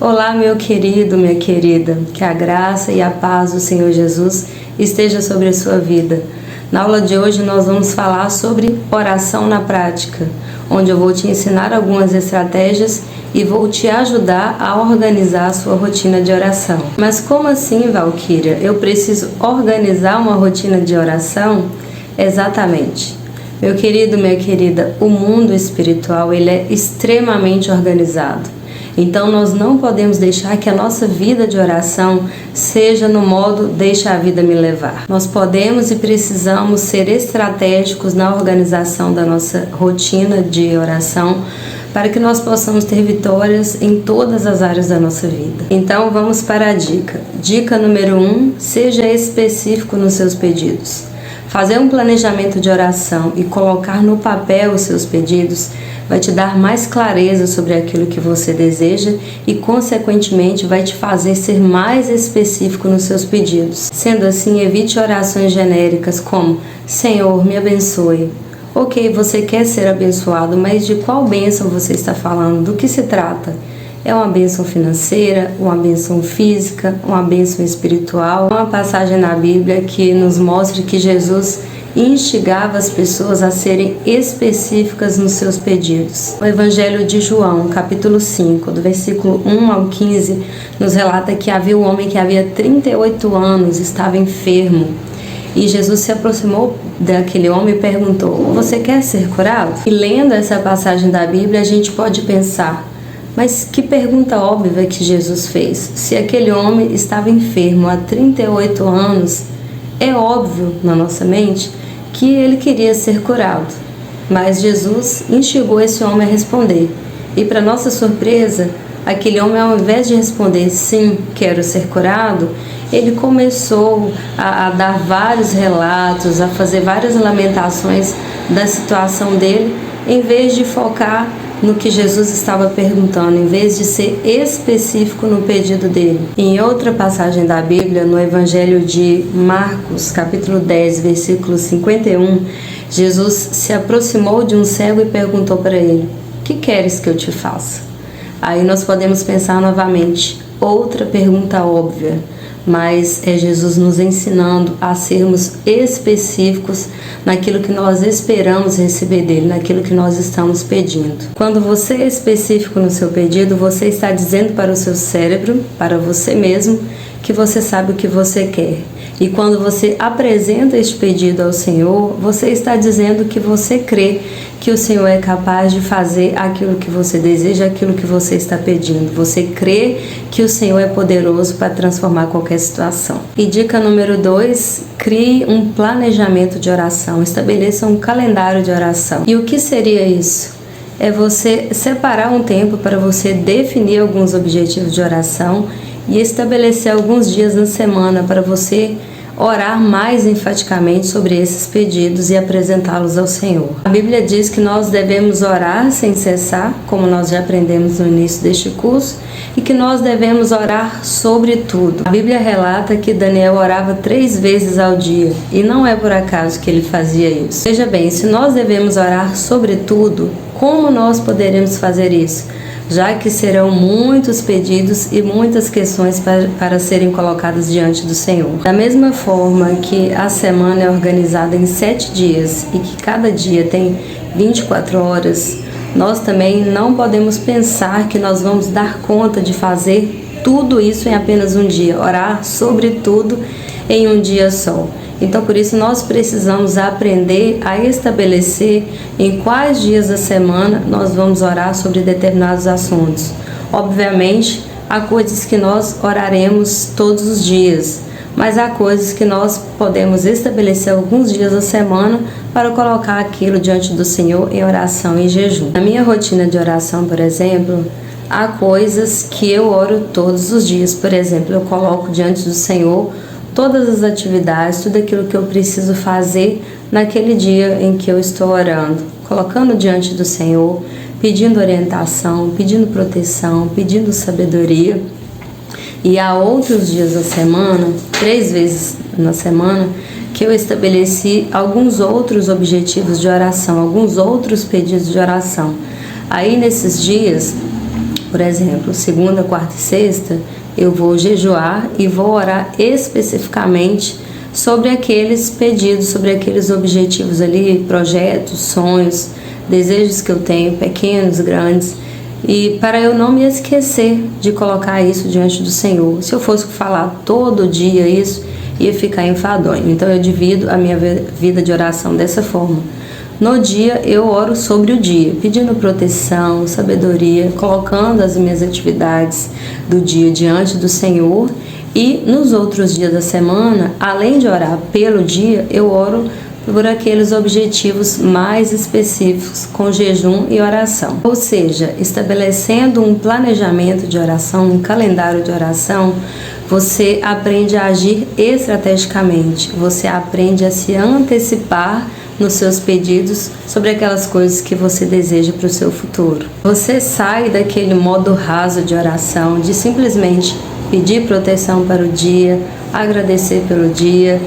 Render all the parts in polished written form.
Olá, meu querido, minha querida, que a graça e a paz do Senhor Jesus esteja sobre a sua vida. Na aula de hoje nós vamos falar sobre oração na prática, onde eu vou te ensinar algumas estratégias e vou te ajudar a organizar a sua rotina de oração. Mas como assim, Valquíria? Eu preciso organizar uma rotina de oração? Exatamente. Meu querido, minha querida, o mundo espiritual ele é extremamente organizado. Então nós não podemos deixar que a nossa vida de oração seja no modo deixa a vida me levar. Nós podemos e precisamos ser estratégicos na organização da nossa rotina de oração para que nós possamos ter vitórias em todas as áreas da nossa vida. Então vamos para a dica. Dica número 1, seja específico nos seus pedidos. Fazer um planejamento de oração e colocar no papel os seus pedidos vai te dar mais clareza sobre aquilo que você deseja e, consequentemente, vai te fazer ser mais específico nos seus pedidos. Sendo assim, evite orações genéricas como Senhor, me abençoe. Ok, você quer ser abençoado, mas de qual bênção você está falando? Do que se trata? É uma bênção financeira, uma bênção física, uma bênção espiritual? Uma passagem na Bíblia que nos mostra que Jesus instigava as pessoas a serem específicas nos seus pedidos. O Evangelho de João, capítulo 5, do versículo 1 ao 15, nos relata que havia um homem que havia 38 anos, estava enfermo. E Jesus se aproximou daquele homem e perguntou: você quer ser curado? E lendo essa passagem da Bíblia, a gente pode pensar: mas que pergunta óbvia que Jesus fez. Se aquele homem estava enfermo há 38 anos, é óbvio na nossa mente que ele queria ser curado. Mas Jesus instigou esse homem a responder. E para nossa surpresa, aquele homem, ao invés de responder sim, quero ser curado, ele começou a dar vários relatos, a fazer várias lamentações da situação dele, em vez de focar no que Jesus estava perguntando, em vez de ser específico no pedido dele. Em outra passagem da Bíblia, no Evangelho de Marcos, capítulo 10, versículo 51, Jesus se aproximou de um cego e perguntou para ele: que queres que eu te faça? Aí nós podemos pensar novamente, outra pergunta óbvia, mas é Jesus nos ensinando a sermos específicos naquilo que nós esperamos receber dele, naquilo que nós estamos pedindo. Quando você é específico no seu pedido, você está dizendo para o seu cérebro, para você mesmo, que você sabe o que você quer. E quando você apresenta este pedido ao Senhor, você está dizendo que você crê que o Senhor é capaz de fazer aquilo que você deseja, aquilo que você está pedindo. Você crê que o Senhor é poderoso para transformar qualquer situação. E dica número 2, crie um planejamento de oração, estabeleça um calendário de oração. E o que seria isso? É você separar um tempo para você definir alguns objetivos de oração e estabelecer alguns dias na semana para você orar mais enfaticamente sobre esses pedidos e apresentá-los ao Senhor. A Bíblia diz que nós devemos orar sem cessar, como nós já aprendemos no início deste curso, e que nós devemos orar sobre tudo. A Bíblia relata que Daniel orava 3 vezes ao dia, e não é por acaso que ele fazia isso. Veja bem, se nós devemos orar sobre tudo, como nós poderemos fazer isso? Já que serão muitos pedidos e muitas questões para serem colocadas diante do Senhor. Da mesma forma que a semana é organizada em 7 dias e que cada dia tem 24 horas, nós também não podemos pensar que nós vamos dar conta de fazer tudo isso em apenas um dia, orar sobre tudo em um dia só. Então, por isso, nós precisamos aprender a estabelecer em quais dias da semana nós vamos orar sobre determinados assuntos. Obviamente, há coisas que nós oraremos todos os dias, mas há coisas que nós podemos estabelecer alguns dias da semana para colocar aquilo diante do Senhor em oração e jejum. Na minha rotina de oração, por exemplo, há coisas que eu oro todos os dias. Por exemplo, eu coloco diante do Senhor todas as atividades, tudo aquilo que eu preciso fazer naquele dia em que eu estou orando, colocando diante do Senhor, pedindo orientação, pedindo proteção, pedindo sabedoria. E há outros dias da semana, 3 vezes na semana, que eu estabeleci alguns outros objetivos de oração, alguns outros pedidos de oração. Aí nesses dias Por exemplo, segunda, quarta e sexta, eu vou jejuar e vou orar especificamente sobre aqueles pedidos, sobre aqueles objetivos ali, projetos, sonhos, desejos que eu tenho, pequenos, grandes, e para eu não me esquecer de colocar isso diante do Senhor. Se eu fosse falar todo dia isso, ia ficar enfadonho. Então eu divido a minha vida de oração dessa forma. No dia eu oro sobre o dia, pedindo proteção, sabedoria, colocando as minhas atividades do dia diante do Senhor. E nos outros dias da semana, além de orar pelo dia, eu oro por aqueles objetivos mais específicos com jejum e oração. Ou seja, estabelecendo um planejamento de oração, um calendário de oração, você aprende a agir estrategicamente, você aprende a se antecipar nos seus pedidos sobre aquelas coisas que você deseja para o seu futuro. Você sai daquele modo raso de oração, de simplesmente pedir proteção para o dia, agradecer pelo dia,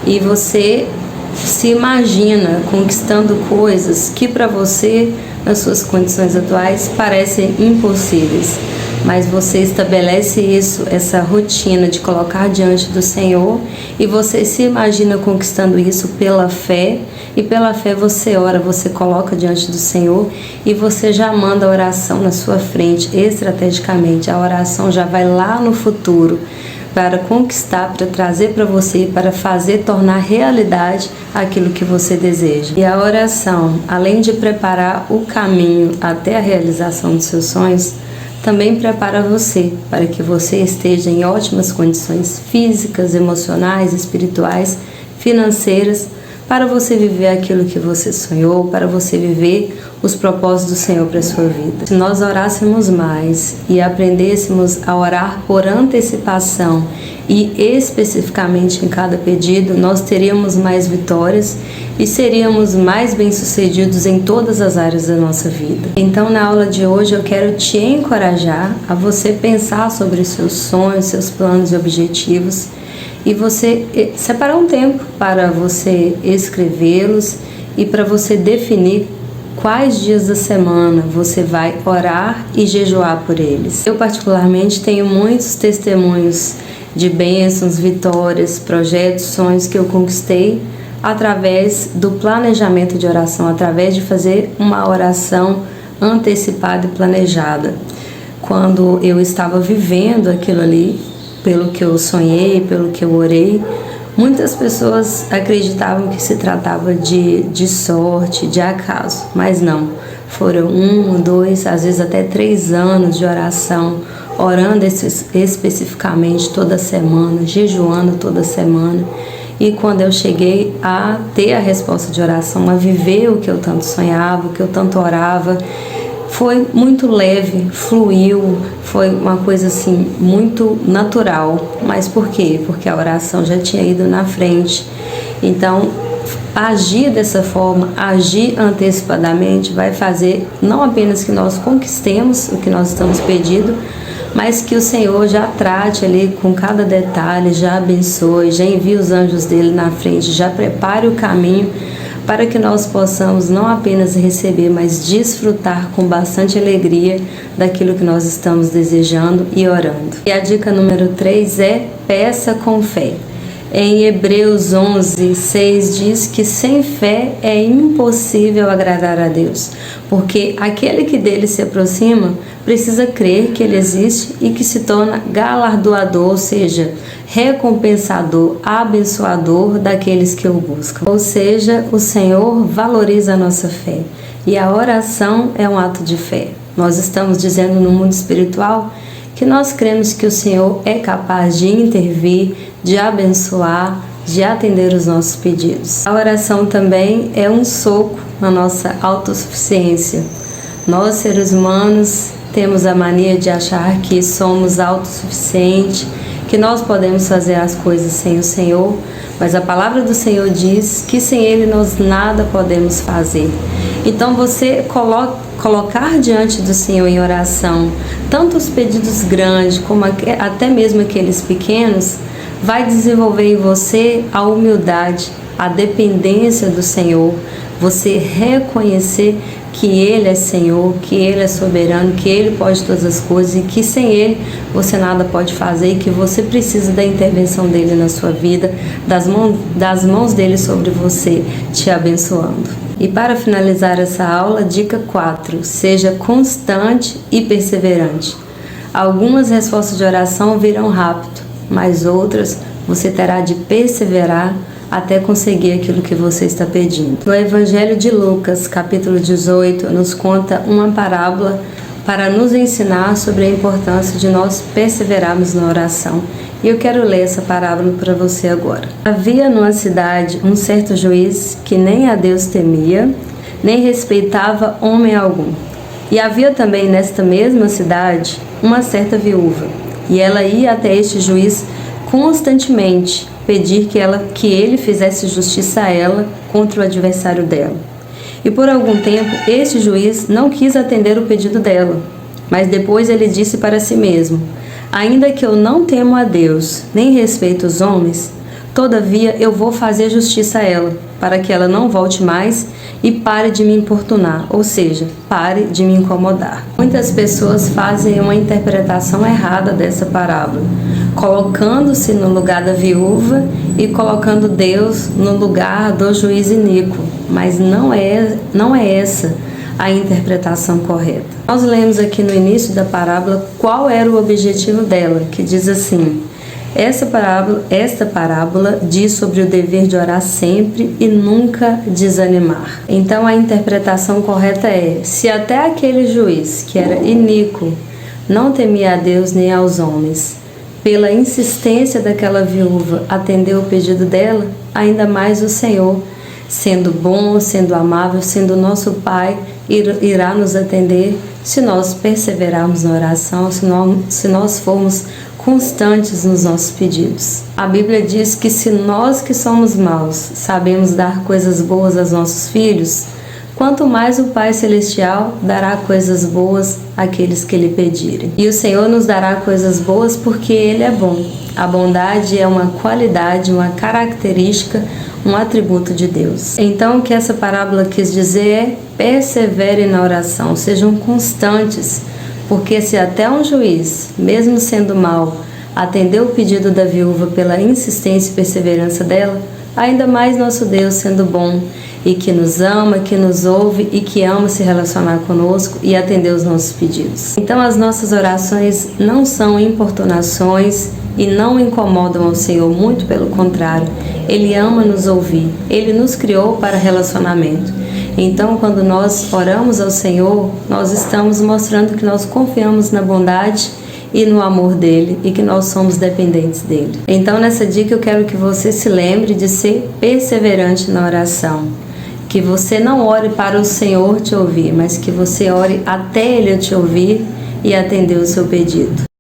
e você se imagina conquistando coisas que para você, nas suas condições atuais, parecem impossíveis. Mas você estabelece isso, essa rotina de colocar diante do Senhor, e você se imagina conquistando isso pela fé, e pela fé você ora, você coloca diante do Senhor e você já manda a oração na sua frente, estrategicamente. A oração já vai lá no futuro para conquistar, para trazer para você, para fazer tornar realidade aquilo que você deseja. E a oração, além de preparar o caminho até a realização dos seus sonhos, também prepara você para que você esteja em ótimas condições físicas, emocionais, espirituais, financeiras, para você viver aquilo que você sonhou, para você viver os propósitos do Senhor para a sua vida. Se nós orássemos mais e aprendêssemos a orar por antecipação e especificamente em cada pedido, nós teríamos mais vitórias e seríamos mais bem-sucedidos em todas as áreas da nossa vida. Então, na aula de hoje, eu quero te encorajar a você pensar sobre seus sonhos, seus planos e objetivos, e você separar um tempo para você escrevê-los e para você definir quais dias da semana você vai orar e jejuar por eles. Eu particularmente tenho muitos testemunhos de bênçãos, vitórias, projetos, sonhos que eu conquistei através do planejamento de oração, através de fazer uma oração antecipada e planejada. Quando eu estava vivendo aquilo ali, pelo que eu sonhei, pelo que eu orei, muitas pessoas acreditavam que se tratava de sorte, de acaso, mas não. Foram 1, 2, às vezes até 3 anos de oração, orando especificamente toda semana, jejuando toda semana. E quando eu cheguei a ter a resposta de oração, a viver o que eu tanto sonhava, o que eu tanto orava, foi muito leve, fluiu, foi uma coisa assim muito natural. Mas por quê? Porque a oração já tinha ido na frente. Então, agir dessa forma, agir antecipadamente, vai fazer não apenas que nós conquistemos o que nós estamos pedindo, mas que o Senhor já trate ali com cada detalhe, já abençoe, já envie os anjos dele na frente, já prepare o caminho para que nós possamos não apenas receber, mas desfrutar com bastante alegria daquilo que nós estamos desejando e orando. E a dica número 3 é: peça com fé. Em Hebreus 11, 6 diz que sem fé é impossível agradar a Deus, porque aquele que dele se aproxima precisa crer que ele existe e que se torna galardoador, ou seja, recompensador, abençoador daqueles que o buscam. Ou seja, o Senhor valoriza a nossa fé e a oração é um ato de fé. Nós estamos dizendo no mundo espiritual que nós cremos que o Senhor é capaz de intervir, de abençoar, de atender os nossos pedidos. A oração também é um soco na nossa autossuficiência. Nós, seres humanos, temos a mania de achar que somos autossuficientes, que nós podemos fazer as coisas sem o Senhor, mas a palavra do Senhor diz que sem Ele nós nada podemos fazer. Então você colocar diante do Senhor em oração tanto os pedidos grandes como até mesmo aqueles pequenos, vai desenvolver em você a humildade, a dependência do Senhor, você reconhecer que Ele é Senhor, que Ele é soberano, que Ele pode todas as coisas e que sem Ele você nada pode fazer e que você precisa da intervenção dEle na sua vida, das mãos dEle sobre você, te abençoando. E para finalizar essa aula, dica 4, seja constante e perseverante. Algumas respostas de oração virão rápido, mas outras você terá de perseverar até conseguir aquilo que você está pedindo. No Evangelho de Lucas, capítulo 18, nos conta uma parábola para nos ensinar sobre a importância de nós perseverarmos na oração. E eu quero ler essa parábola para você agora. Havia numa cidade um certo juiz que nem a Deus temia, nem respeitava homem algum. E havia também nesta mesma cidade uma certa viúva, e ela ia até este juiz constantemente pedir que ele fizesse justiça a ela contra o adversário dela. E por algum tempo este juiz não quis atender o pedido dela, mas depois ele disse para si mesmo: ainda que eu não temo a Deus, nem respeito os homens, todavia eu vou fazer justiça a ela, para que ela não volte mais e pare de me importunar, ou seja, pare de me incomodar. Muitas pessoas fazem uma interpretação errada dessa parábola, colocando-se no lugar da viúva e colocando Deus no lugar do juiz iníquo, mas não é essa a interpretação correta. Nós lemos aqui no início da parábola qual era o objetivo dela, que diz assim: esta parábola diz sobre o dever de orar sempre e nunca desanimar. Então a interpretação correta é: se até aquele juiz que era iníquo não temia a Deus nem aos homens, pela insistência daquela viúva atendeu o pedido dela, ainda mais o Senhor, sendo bom, sendo amável, sendo nosso Pai, irá nos atender se nós perseverarmos na oração, se nós formos constantes nos nossos pedidos. A Bíblia diz que se nós que somos maus sabemos dar coisas boas aos nossos filhos, quanto mais o Pai Celestial dará coisas boas àqueles que lhe pedirem. E o Senhor nos dará coisas boas porque Ele é bom. A bondade é uma qualidade, uma característica, um atributo de Deus. Então o que essa parábola quis dizer é: perseverem na oração, sejam constantes, porque se até um juiz, mesmo sendo mau, atendeu o pedido da viúva pela insistência e perseverança dela, ainda mais nosso Deus, sendo bom e que nos ama, que nos ouve e que ama se relacionar conosco e atender os nossos pedidos. Então as nossas orações não são importunações e não incomodam ao Senhor, muito pelo contrário, Ele ama nos ouvir, Ele nos criou para relacionamento. Então, quando nós oramos ao Senhor, nós estamos mostrando que nós confiamos na bondade e no amor dEle e que nós somos dependentes dEle. Então, nessa dica eu quero que você se lembre de ser perseverante na oração. Que você não ore para o Senhor te ouvir, mas que você ore até Ele te ouvir e atender o seu pedido.